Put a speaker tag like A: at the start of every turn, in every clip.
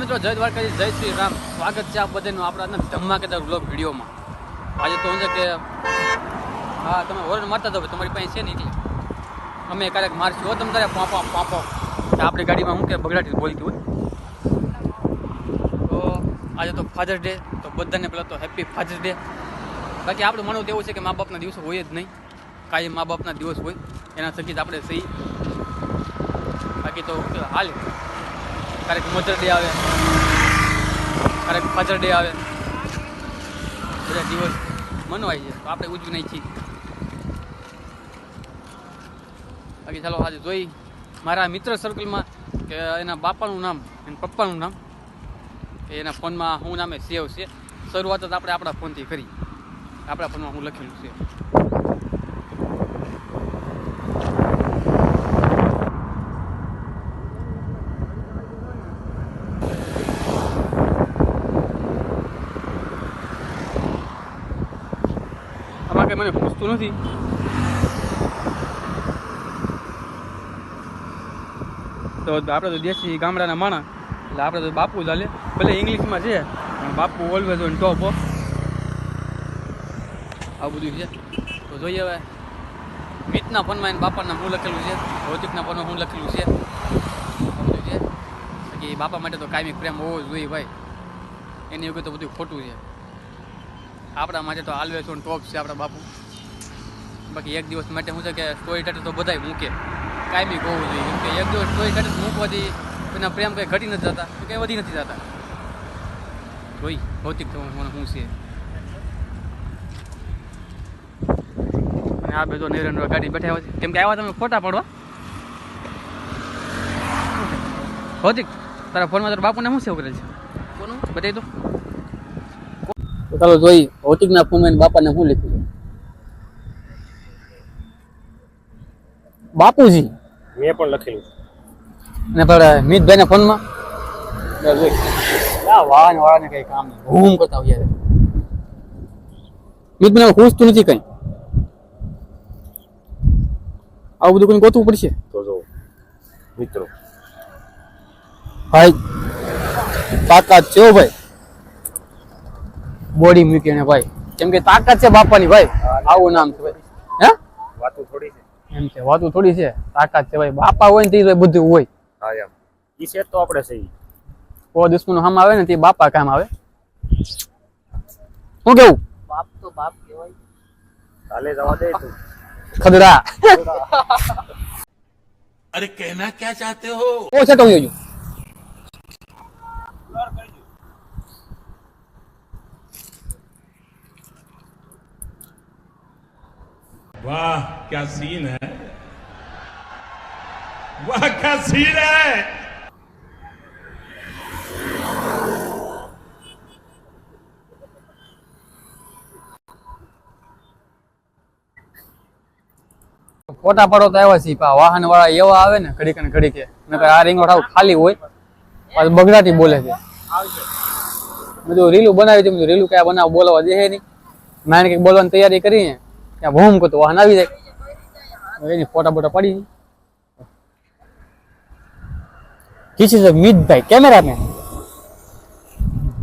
A: મિત્રો જય દ્વારકાજી, જય શ્રી રામ. સ્વાગત છે આપ બધાનું આપણા ધમાકેદાર વ્લોગ વિડીયોમાં. આજે તો શું છે કે હા, તમે હોરન મારતા તો તમારી પાસે છે ને એટલે અમે ક્યારેક મારશું હો તમે તારે પાપા પાપો આપણી ગાડીમાં શું કે બગડાટી બોલતી હોય. તો આજે તો ફાધર્સ ડે, તો બધાને પહેલાં તો હેપી ફાધર્સ ડે. બાકી આપણે માનવું તો એવું છે કે મા બાપના દિવસો હોય જ નહીં, કાંઈ મા બાપના દિવસ હોય એના થકી જ આપણે સહી. બાકી તો હાલ ક્યારેક મધર ડે આવે, ક્યારેક ફાધર ડે આવે, બધા દિવસ મનવાય છે તો આપણે ઉજવી નહીં છીએ. બાકી ચાલો આજે જોઈ મારા મિત્ર સર્કલમાં કે એના બાપાનું નામ, એના પપ્પાનું નામ, એના ફોનમાં શું નામે સેવ છે. શરૂઆત જ આપણે આપણા ફોનથી કરી, આપણા ફોનમાં હું લખેલું છે. આમાં કંઈ મને પૂછતું નથી. તો આપણે તો દેશી ગામડાના માણસ, એટલે આપણે તો બાપુ ચાલે, ભલે ઇંગ્લિશમાં છે પણ બાપુ ઓલવેઝ ઓન ટોપ ઓફ. આવું બધું છે. તો જોઈએ હવે મિતના ફોનમાં એને બાપાના હું લખેલું છે, ભૌતિકના ફોનમાં હું લખેલું છે, આ બધું છે. બાકી બાપા માટે તો કાયમિક પ્રેમ હોવો જોઈએ ભાઈ, એની વગર તો બધું ખોટું છે. આપણા માટે તો ઓલવેઝ ઓન ટોપ છે આપણા બાપુ. બાકી એક દિવસ માટે શું છે કે સ્ટોરી ટાટર તો બધાય મૂકે, કાયમિક હોવું જોઈએ. કેમ કે એક દિવસ સ્ટોરી ટાટર મૂકવાથી એના પ્રેમ કંઈ ઘટી નથી જતા, કંઈ વધી નથી જતા. જોઈ ભૌતિક શું છે. અને આ બધો નિરંતર ગાડી બેઠા હોય છે, કેમ કે આવ્યા તમે ફોટા પડવા. ભૌતિક તારા ફોનમાં તારા બાપુને શું સેવ કરેલ છે કોનું બતાવી દો. તો ચાલો જોઈ ભૌતિકના ફોનમાં બાપાને શું લખ્યું છે. બાપુજી
B: મેં પણ લખેલું
A: અને પણ મિતભાઈના ફોનમાં વાહન વાળાને કઈ કામ નહીં, ઘૂમ કરતા હોય. મિતભાઈ પૂછતું નથી કઈ, આવું બધું કોઈ ગોતવું પડશે.
B: તો જો મિત્રો
A: ભાઈ તાકાત છે ભાઈ, બોડી મૂકીને ભાઈ, કેમ કે તાકાત છે બાપાની ભાઈ. આવું નામ છે ભાઈ. હે
B: વાતું થોડી છે
A: એમ છે, વાતું થોડી છે, તાકાત છે ભાઈ. બાપા હોય ને તે બધું હોય.
B: હા એમ ઈ છે તો આપણે સહી.
A: ઓ દુશ્મનો સામે આવે ને તે બાપા કામ આવે. શું કેવું?
C: બાપ તો બાપ કહેવાય.
B: કાલે જવા દે તું
A: ખદડા.
D: अरे कहना क्या चाहते हो?
A: ઓ છે તો જોજો.
D: वाह क्या सीन है, वाह क्या सीन है.
A: ફોટા પાડો તો આવ્યા છે, વાહન વાળા એવા આવે ને ઘડીક ને ઘડીક, નકર આ રીંગો ખાલી હોય પાછું બગડાટી બોલે છે. બધું રીલું બનાવી છે, બધું રીલું કયા બનાવ બોલવા દે નહીં. મારે કંઈક બોલવાની તૈયારી કરીને ત્યાં ભૂમ કરતો વાહન આવી જાય, એની ફોટા બોટા પડી. કિસી છે મિતભાઈ કેમેરામેન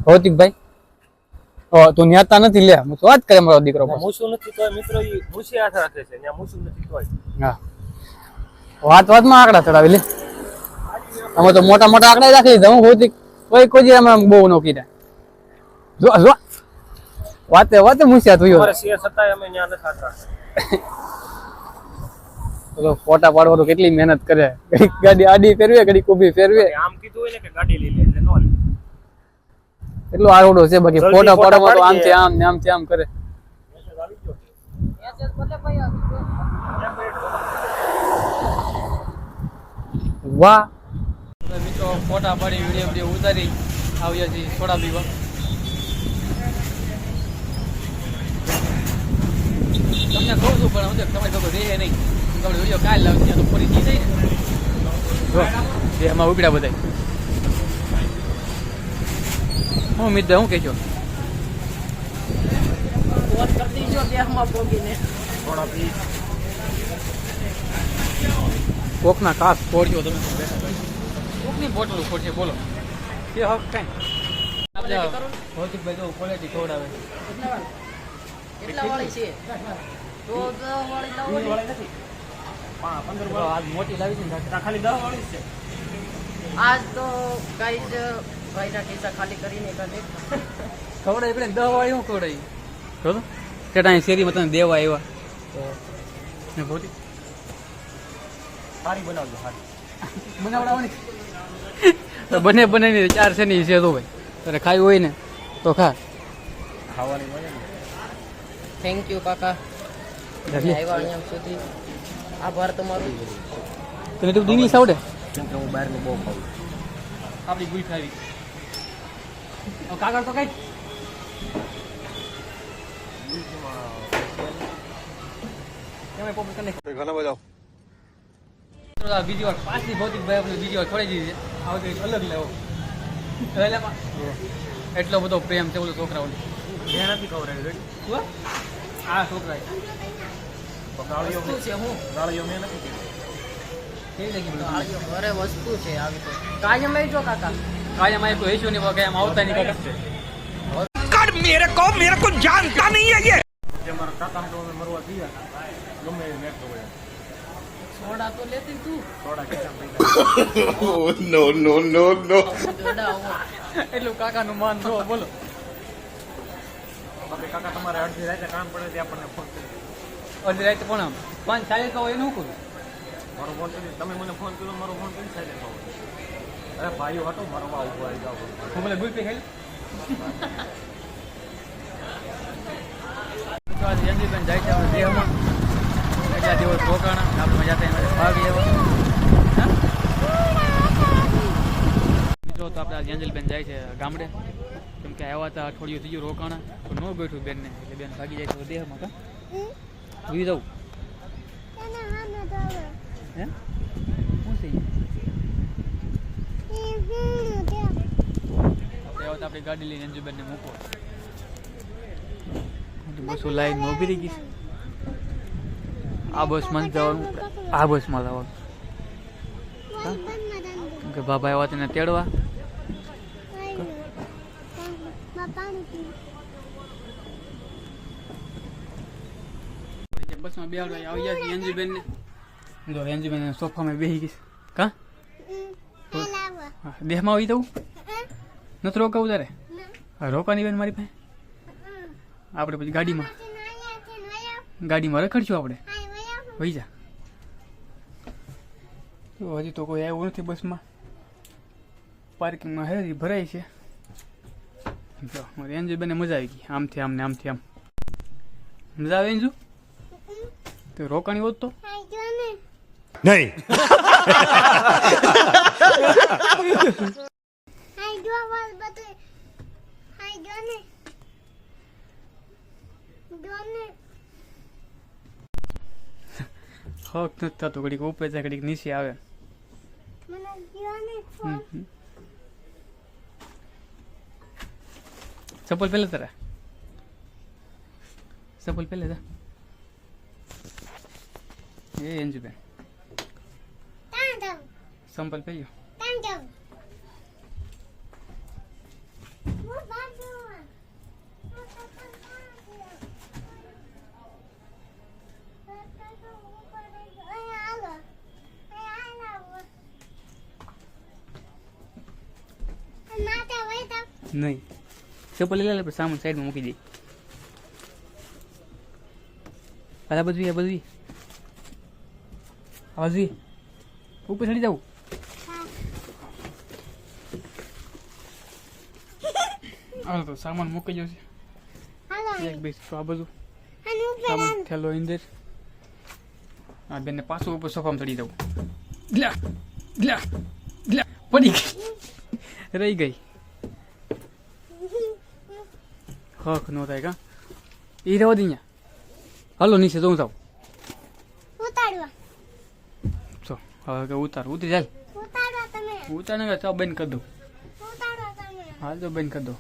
A: ભૌતિકભાઈ. તું ન્યાતા નથી લે, હું તો વાત કરે મારો દીકરો.
B: મૂછું નથી તોય મિત્રો ઈ મૂછે હાથ રાખે છે, ત્યાં મૂછું નથી તોય.
A: હા, વાતમાં આંકડા ચડાવી લે. અમે તો મોટા મોટા આંકડા રાખી દીધા. હું ભૌતિક કોઈ અમે બહુ નો કીધા. જો જો વાતે વાતે મૂછ્યા તું.
B: અમારે શેર છતાંય અમે ત્યાં નથી હાથ રાખતા.
A: તો ફોટા પાડવા તો કેટલી મહેનત કરે, ઘડીક ગાડી આડી ફેરવે, ઘડીક ઊભી ફેરવે.
B: આમ કીધું હોય ને કે ગાડી લઈ લે એટલે નો લે.
A: એટલો આરોડો છે. બાકી
B: જલ્દી
A: ફોટા
B: ફોટા
A: પાડવા તો આમ
B: પાડી
A: થી આમ ને આમ થી આમ કરે. વાહ મિત્રો, ફોટા પાડી વિડીયો ઉતારી આવ્યા છીએ સોડા પીવા. તમને કહું છું પણ હું તમારી ખબર રહે નહીં. તમારે વિડીયો કાલ લાવશે તો પૂરી થઈ જાય ને. એમાં ઉપડ્યા બધા. હું મિત્ર હું કહેજો
C: વાત કરી દીજો દેહમાં પોગીને.
B: થોડા પી
A: કોકના કાચ ફોડ્યો તમે, કોકની બોટલ ફોડશે બોલો. તે હક કાંઈ આપણે ભૌતિકભાઈ તો ક્વોલિટી ખવડાવે
C: કેટલા વાળી છે તો 10 વાળી લાવો ને.
B: વાળી નથી 15 વાળી
A: આજ મોટી લાવી છે ને
B: આ ખાલી 10 વાળી જ છે.
C: આજ તો ગાઈઝ ભાઈના ખિસ્સા ખાલી કરીને કાઢે.
A: ખવડાવી પડે ને 10 વાળી હું ખવડાવી જો તો ટેટા અહીં શેરીમાં તને દેવા આવ્યા ને ભૌતિક
B: સારી બનાવજો સારી.
A: બનાવડાવવાની તો બને ને 4 છે ને છે તો ભાઈ તારે ખાવી હોય ને તો ખા
B: ખાવાની મજા ને.
C: થેન્ક યુ કાકા આવ્યા અહીંયા સુધી. આભાર તમારો.
A: તને તો ઇંગ્લિશ આવડે
B: કેમ કે હું બહારનું બહુ ખાઉં.
A: આપણી ગુલ ખાવી કાગળ તો કઈ બીજી વાર પાછી ભૌતિક ભાઈ આપણે બીજી વાર છોડી દીધી છે આ વખતે અલગ લેવો એટલો બધો પ્રેમ છે બોલો છોકરાઓને
B: મેં નથી ખવડાવી.
A: શું આ છોકરા
B: ગાળીઓ
C: વસ્તુ છે હું
B: ગાળીઓ મેં નથી કીધી.
A: કેવી લાગી બધું
C: આજો ઘરે વસ્તુ છે આવી તો કાયમ આવી જો કાકા.
A: કાયમ આ કોઈ ઇશ્યુ નહીં કાયમ આવતા નહીં કાકા
B: જે મારા કાકા તો અમે મરવા ગયા ગમે એ મેં તો હોય
C: સોડા તો લેતી તું.
B: થોડા કેટલા પૈસા
D: Oh, no, no, no, no.
C: દોડા આવો.
A: એટલું કાકાનું માન જો બોલો
B: આપણે કાકા તમારે અડધી રાતે કામ પડે તે આપણને ફોન કરી.
A: અડધી રાતે પણ આમ 5 સાડે તો એનું કરું
B: મારો ફોન કરી તમે મને ફોન કર્યો મારો ફોન કરી સાઈડ આવો. અરે ભાઈઓ હતો મારો બા ઉભો આવી જાવ.
A: હું બોલે ગુલ પે ખાઈ યંજીબેન જાય છે આપણે દેહમાં એટલા દિવસ રોકાણા આપણે મજા થાય ભાગ લેવા મિત્રો તો આપણે યંજલબેન જાય છે ગામડે કેમ કે આવ્યા હતા અઠવાડિયું થઈ ગયું રોકાણા તો ન બેઠું બેનને એટલે બેન ભાગી જાય છે દેહમાં કા જોઈ દઉં હે શું છે આપણે આવ્યા આપણી ગાડી લઈને યંજલબેનને મૂકો બસો લાઈન ઊભી રહી ગઈ છે આ બસમાં જ જવાનું આ બસમાં જવાનું કેમ કે બાબા આવ્યા તેને તેડવા બસમાં બેહાડવા આવી ગયા છે એનજીબેન ને જો એનજીબેન સોફામાં બેસી ગઈ છે કા દેહમાં આવી જવું નથી રોકાવું તારે રોકવાની બેન મારી પાસે આપણે પછી ગાડીમાં રખડશું આપણે વહી જા તો હજી તો કોઈ આવ્યું નથી બસમાં પાર્કિંગમાં હેરી ભરાય છે જો મારી એન્જોય બેને મજા આવી ગઈ આમથી આમ ને આમથી આમ મજા આવે એન્જુ તો રોકાણી હોત તો
D: नहीं.
A: હક નથી થતું ઘડીક ઉપર જાય ઘડીક નીચે આવે ચપ્પલ પહેલે તારા ચપ્પલ પહેલે તા એ એન્જુબેન સંપલ પહેર્યો નહીં ચપ્પલ લઈ લે સામાન સાઈડમાં મૂકી દે આ બધું આ બધું આ બધું ઉપર ચડી જવું હાલો તો સામાન મૂકી જશે એક બે તો આ બધું સામાન થેલો અંદર આ બેનને પાછું ઉપર સોફામાં ચડી જવું પડી ગઈ રહી ગઈ હક નો થાય કા એ રહેવા દે અહીંયા હાલો નીચે જવું જાવ ચો હવે કે ઉતરી ચાલ ઉતાર ને ચાલ બંધ કરી દઉં હાલ તો બંધ કરી દો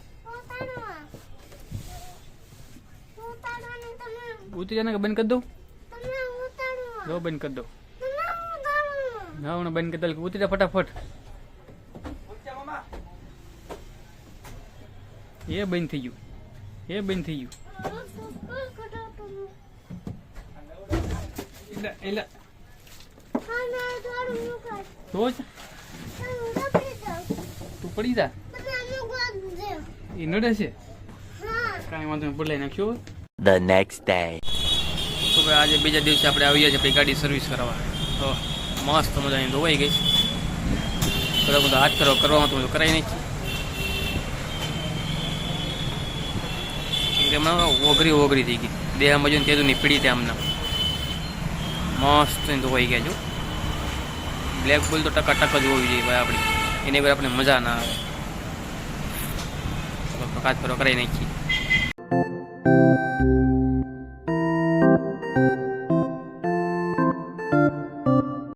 A: ઉતરી જાય ને બંધ કરી દઉં જો બંધ કરી દો જાઓ ને બંધ કરી દો ઉતરી જા ફટાફટ એ બંધ થઈ ગયું, એ બંધ થઈ ગયું. એલા તો જ તું પડી જા, એ નડે છે. કાંઈ વાંધો નહીં, બદલાઈ નાખ્યો.
E: The next day.
A: તો ભાઈ આજે બીજા દિવસે આપણે આવી ગયા છીએ આપણી ગાડી સર્વિસ કરવા. તો મસ્ત મજાની ધોવાઈ ગઈ. થોડા બધા હાથ કરવામાં તો કરાવી નાખી. કેમ કે હમણાં ઓગરી થઈ ગઈ દેહમાં જોઈને તેજું ની પીડી ત્યાં હમણાં મસ્ત ધોવાઈ ગયા. જો બ્લેક બોલ તો ટકા જ હોવી જોઈએ ભાઈ આપણી, એની વગર આપણે મજા ના આવે. હાથ કરાવી નાખી.